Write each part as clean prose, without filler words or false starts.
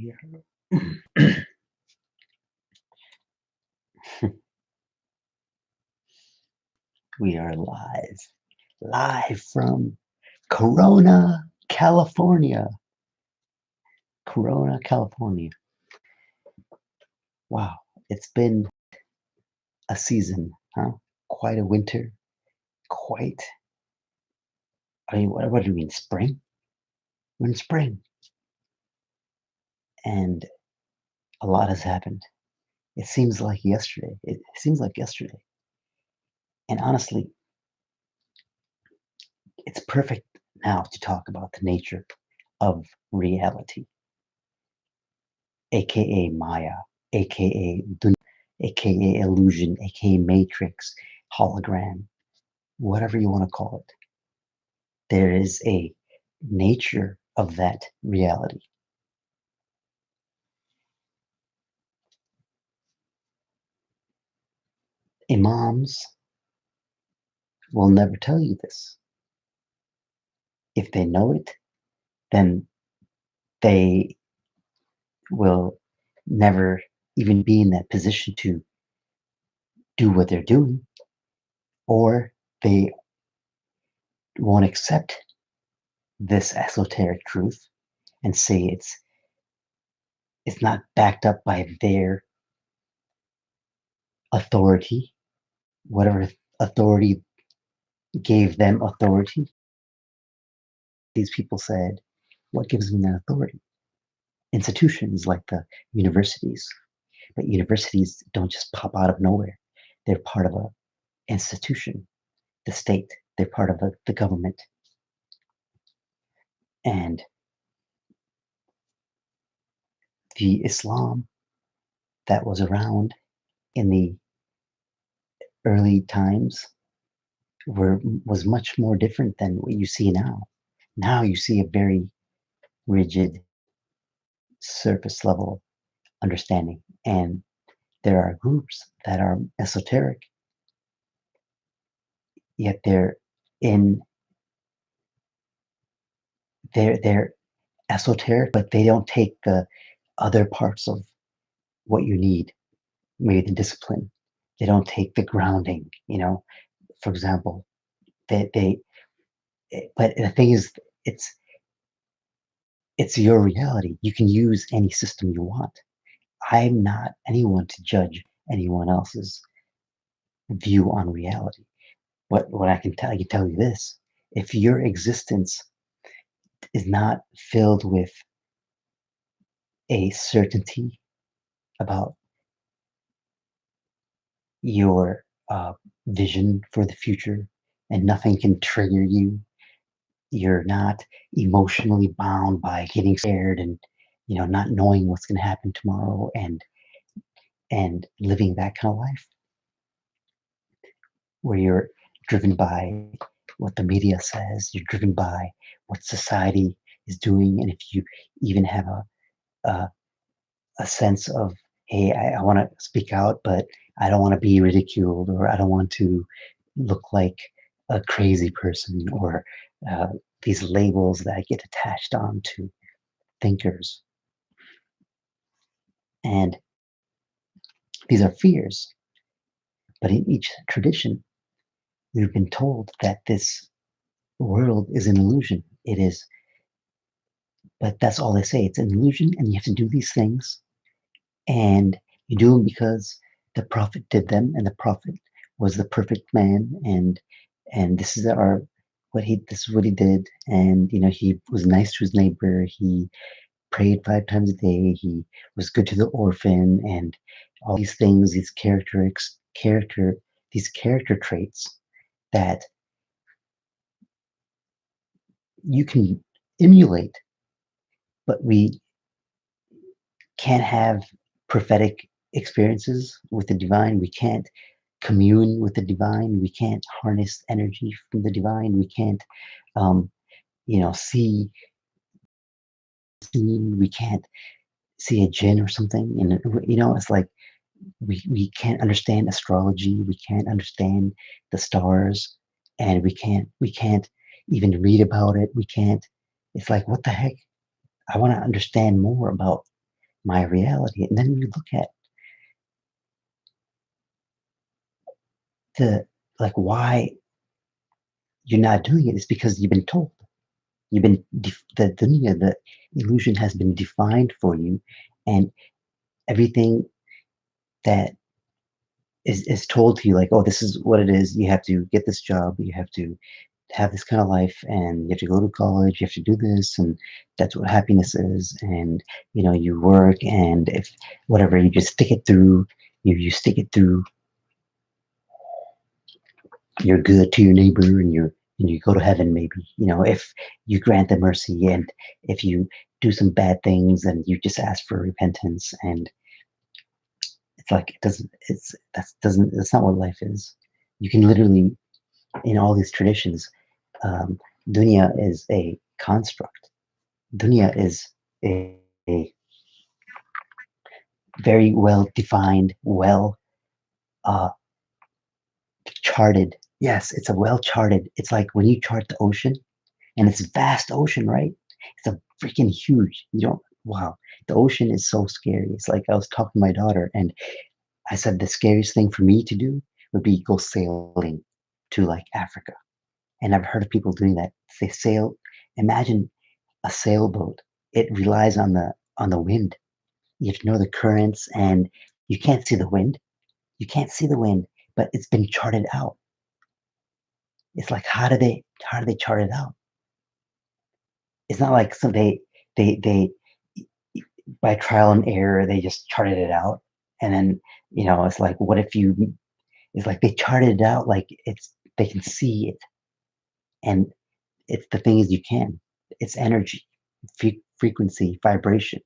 We are we are live from Corona, California. Corona, California. Wow, it's been a season, huh? Quite a winter. Quite. I mean, what do you mean, spring? We're in spring, and a lot has happened. It seems like yesterday. It seems like yesterday. And honestly, it's perfect now to talk about the nature of reality, aka Maya, aka Dunya, aka illusion, aka matrix, hologram, whatever you want to call it. There is a nature of that reality. Imams will never tell you this. If they know it, then they will never even be in that position to do what they're doing, or they won't accept this esoteric truth and say it's not backed up by their authority, whatever authority gave them authority. These people said, what gives them that authority? Institutions like the universities. But universities don't just pop out of nowhere. They're part of an institution, the state. They're part of the government. And the Islam that was around in the early times was much more different than what you see now. Now you see a very rigid, surface level understanding. And there are groups that are esoteric, yet in they're esoteric, but they don't take the other parts of what you need, maybe the discipline. They don't take the grounding, for example. They but the thing is, it's it's your reality. You can use any system you want. I'm not anyone to judge anyone else's view on reality. What I can tell you this: if your existence is not filled with a certainty about your vision for the future, and nothing can trigger you, you're not emotionally bound by getting scared and not knowing what's going to happen tomorrow, and living that kind of life where you're driven by what the media says, you're driven by what society is doing, and if you even have a, a sense of, hey, I want to speak out, but I don't want to be ridiculed, or I don't want to look like a crazy person, or uh, these labels that get attached on to thinkers. And these are fears. But in each tradition, we've been told that this world is an illusion. It is, but that's all they say. It's an illusion, and you have to do these things, and you do them because the prophet did them, and the prophet was the perfect man, and this is what he did, and he was nice to his neighbor. He prayed 5 times a day. He was good to the orphan, and all these things, these character traits that you can emulate, but we can't have prophetic experiences with the divine. We can't commune with the divine. We can't harness energy from the divine. We can't, see. We can't see a jinn or something. And it's like we can't understand astrology. We can't understand the stars, and we can't even read about it. We can't. It's like, what the heck? I want to understand more about my reality. And then you look at the like why you're not doing it is because you've been told. You've been the dunya, the illusion has been defined for you, and everything that is told to you, like, oh, this is what it is. You have to get this job. You have to have this kind of life, and you have to go to college. You have to do this, and that's what happiness is. And you work, and if whatever, you just stick it through. You stick it through. You're good to your neighbor, and you go to heaven. Maybe if you grant them mercy, and if you do some bad things, and you just ask for repentance, and it's like it doesn't. That's not what life is. You can literally in all these traditions, um, dunya is a construct. Dunya is a very well defined, well uh, charted. Yes, it's a well charted. It's like when you chart the ocean, and it's a vast ocean, right? It's a freaking huge. You don't. Wow, the ocean is so scary. It's like I was talking to my daughter, and I said the scariest thing for me to do would be go sailing to like Africa. And I've heard of people doing that. They sail. Imagine a sailboat. It relies on the wind. You have to know the currents, and you can't see the wind. You can't see the wind, but it's been charted out. It's like how do they chart it out? It's not like they by trial and error they just charted it out, and then it's like what if you it's like they charted it out like they can see it, and it's the thing is you can. It's energy, frequency, vibration.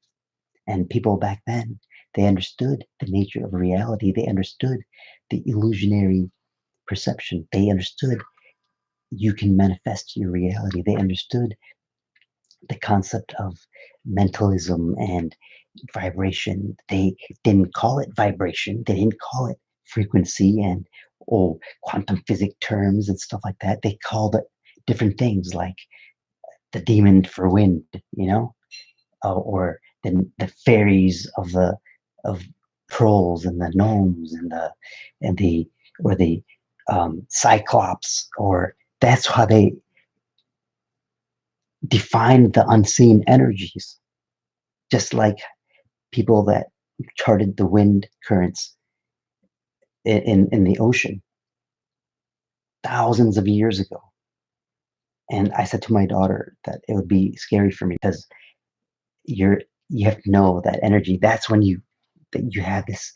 And people back then, they understood the nature of reality. They understood the illusionary perception. They understood you can manifest your reality. They understood the concept of mentalism and vibration. They didn't call it vibration. They didn't call it frequency and quantum physics terms and stuff like that. They called it different things like the demon for wind, or the fairies of trolls and the gnomes and the or the cyclops, or that's how they defined the unseen energies, just like people that charted the wind currents in the ocean thousands of years ago. And I said to my daughter that it would be scary for me because you're you have to know that energy. That's when you have this.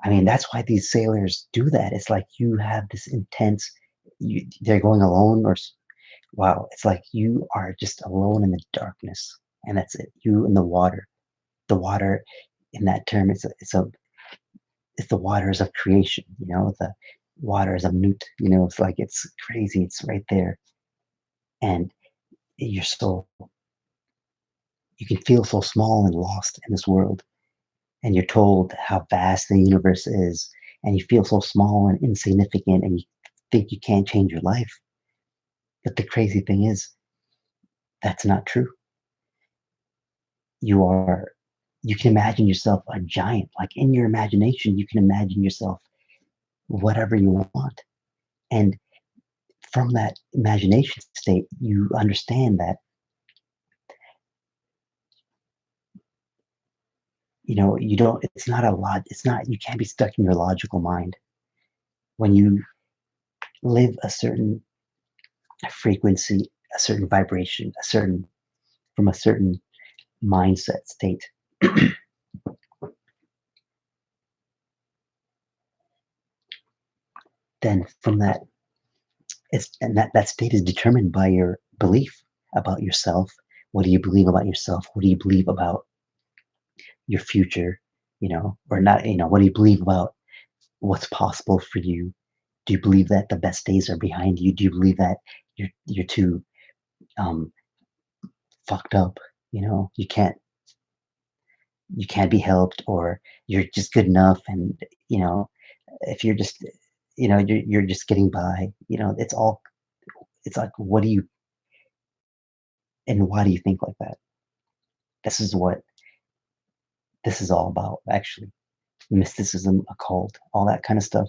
I mean, that's why these sailors do that. It's like you have this intense. They're going alone, wow. It's like you are just alone in the darkness, and that's it. You and the water. The water, in that term, it's the waters of creation. The waters of Newt. It's like it's crazy. It's right there, and you're so you can feel so small and lost in this world, and you're told how vast the universe is, and you feel so small and insignificant, and you think you can't change your life. But the crazy thing is, that's not true. You are, you can imagine yourself a giant. Like in your imagination, you can imagine yourself whatever you want. And from that imagination state, you understand that, you don't, it's not a lot, it's not, you can't be stuck in your logical mind. When you live a certain frequency, a certain vibration, from a certain mindset state, then from that, that state is determined by your belief about yourself. What do you believe about yourself? What do you believe about your future? Or not, what do you believe about what's possible for you? Do you believe that the best days are behind you? Do you believe that you're too um, fucked up? You can't be helped, or you're just good enough, and if you're just you're just getting by. It's like, what do you and why do you think like that? This is what this is all about, actually. Mysticism, occult, all that kind of stuff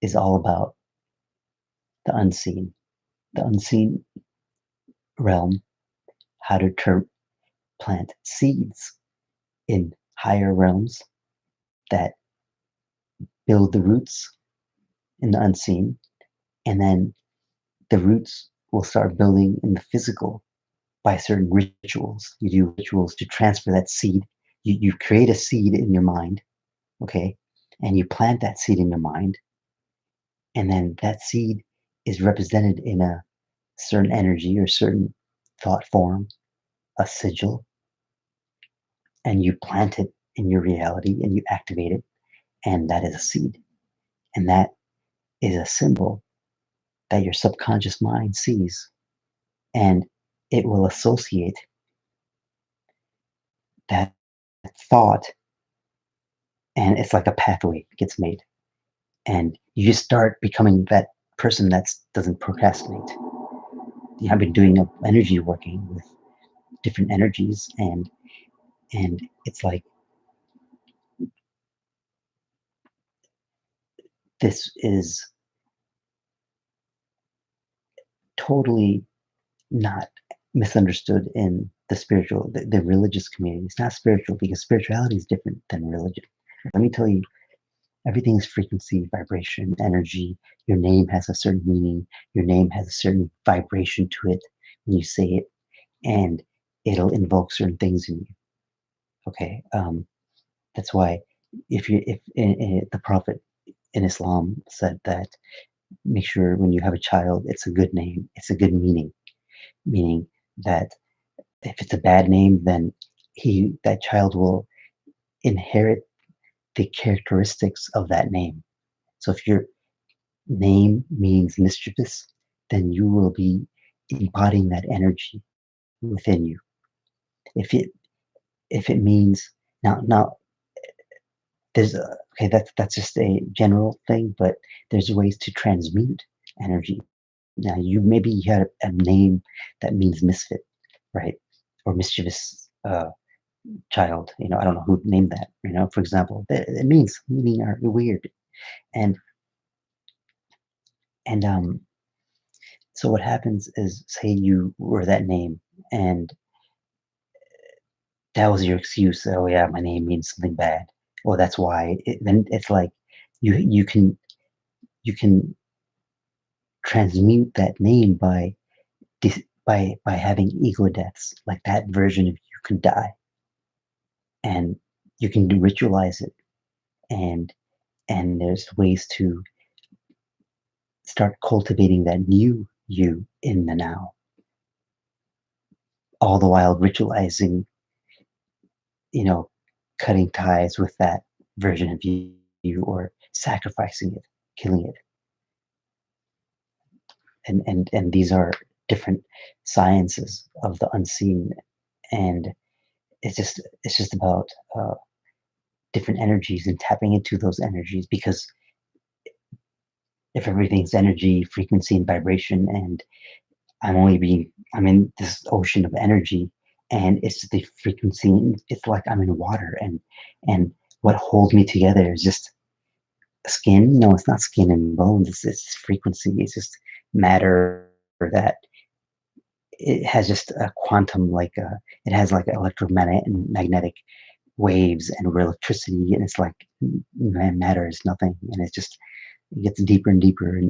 is all about the unseen realm, how to plant seeds in higher realms that build the roots in the unseen, and then the roots will start building in the physical by certain rituals. You do rituals to transfer that seed. You create a seed in your mind, okay, and you plant that seed in your mind, and then that seed is represented in a certain energy or certain thought form, a sigil, and you plant it in your reality and you activate it, and that is a seed. And that is a symbol that your subconscious mind sees, and it will associate that thought, and it's like a pathway gets made. And you just start becoming that person that doesn't procrastinate. I've been doing energy working with different energies, and it's like this is totally not misunderstood in the religious community. It's not spiritual because spirituality is different than religion. Let me tell you, everything is frequency, vibration, energy. Your name has a certain meaning. Your name has a certain vibration to it when you say it, and it'll invoke certain things in you. Okay, that's why if the Prophet in Islam said that make sure when you have a child, it's a good name, it's a good meaning, meaning that if it's a bad name, then that child will inherit the characteristics of that name. So if your name means mischievous, then you will be embodying that energy within you. If it means now there's okay, that's just a general thing, but there's ways to transmute energy. Now you had a name that means misfit, right, or mischievous child. I don't know who named that. For example, it means meaning are weird, and and so what happens is, say you were that name, and that was your excuse. Oh yeah, my name means something bad. Well, that's why. Then it's like you can transmute that name by having ego deaths. Like that version of you can die, and you can ritualize it, and there's ways to start cultivating that new you in the now, all the while ritualizing, you know, cutting ties with that version of you or sacrificing it, killing it. And these are different sciences of the unseen, and it's just about different energies and tapping into those energies, because if everything's energy, frequency, and vibration, and I'm in this ocean of energy, and it's the frequency. It's like I'm in water, and what holds me together is just skin. No, it's not skin and bones. It's frequency. It's just matter that it has just a quantum, it has like electromagnetic and magnetic waves and electricity, and it's like matter is nothing, and it gets deeper and deeper,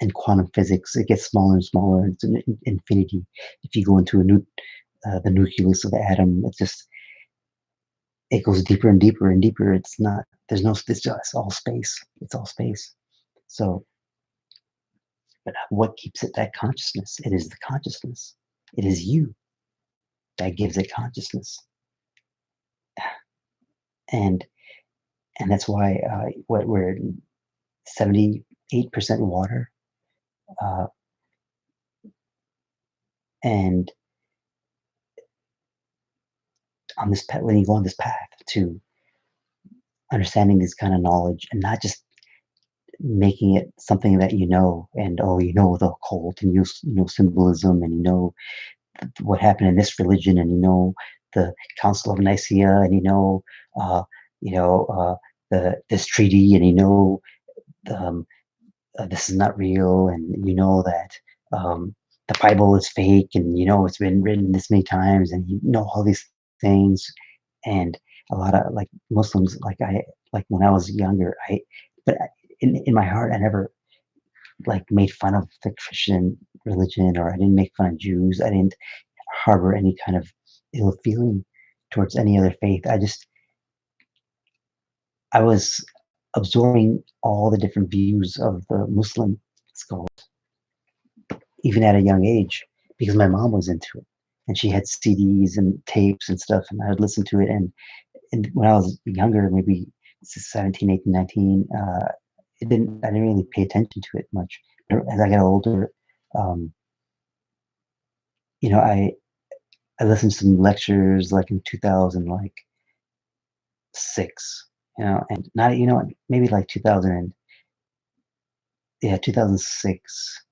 and quantum physics, it gets smaller and smaller. It's an infinity. If you go into the nucleus of the atom, it goes deeper and deeper and deeper. It's not there's no it's just all space. It's all space. So, but what keeps it that consciousness? It is the consciousness. It is you that gives it consciousness, and that's why what we're 78% water, uh, and on this path, when you go on this path to understanding this kind of knowledge, and not just making it something that and oh, the occult, and you know symbolism, and what happened in this religion, and the Council of Nicaea, and uh, you know the this treaty, and um, this is not real, and that the Bible is fake, and it's been written this many times, and all these things, and a lot of like Muslims, like when I was younger, but in my heart, I never like made fun of the Christian religion, or I didn't make fun of Jews. I didn't harbor any kind of ill feeling towards any other faith. I was absorbing all the different views of the Muslim scholars, even at a young age, because my mom was into it, and she had CDs and tapes and stuff, and I would listen to it. And when I was younger, maybe 17, 18, 19, I didn't really pay attention to it much. But as I got older, um, I listened to some lectures like in 2000, like 6, and not, maybe like 2000, yeah, 2006.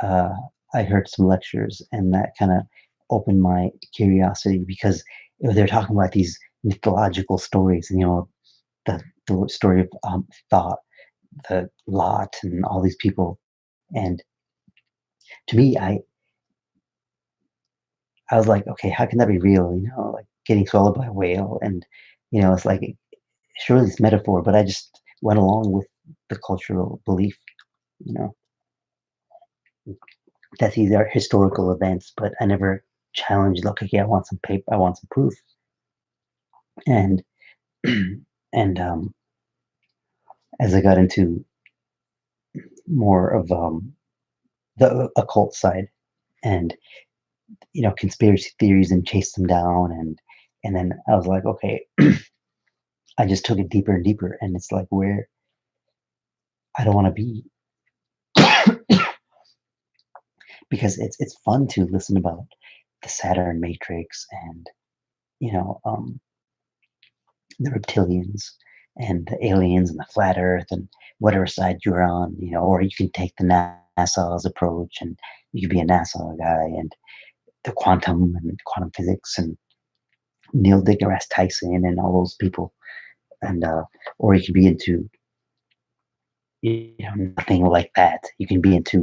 uh, I heard some lectures, and that kind of opened my curiosity, because they're talking about these mythological stories, and the story of Thought, the Lot, and all these people. And to me, I was like, okay, how can that be real? Like getting swallowed by a whale, and it's like surely it's metaphor, but I just went along with the cultural belief, you know, that these are historical events, but I never challenged, like, okay, I want some paper, I want some proof. And and as I got into more of the occult side, and conspiracy theories, and chased them down, and then I was like, okay, I just took it deeper and deeper, and it's like where I don't want to be, because it's fun to listen about the Saturn matrix, and you know um, the reptilians, and the aliens, and the flat Earth, and whatever side you're on, or you can take the NASA's approach, and you could be a NASA guy, and the quantum and quantum physics, and Neil deGrasse Tyson, and all those people, and or you can be into nothing like that. You can be into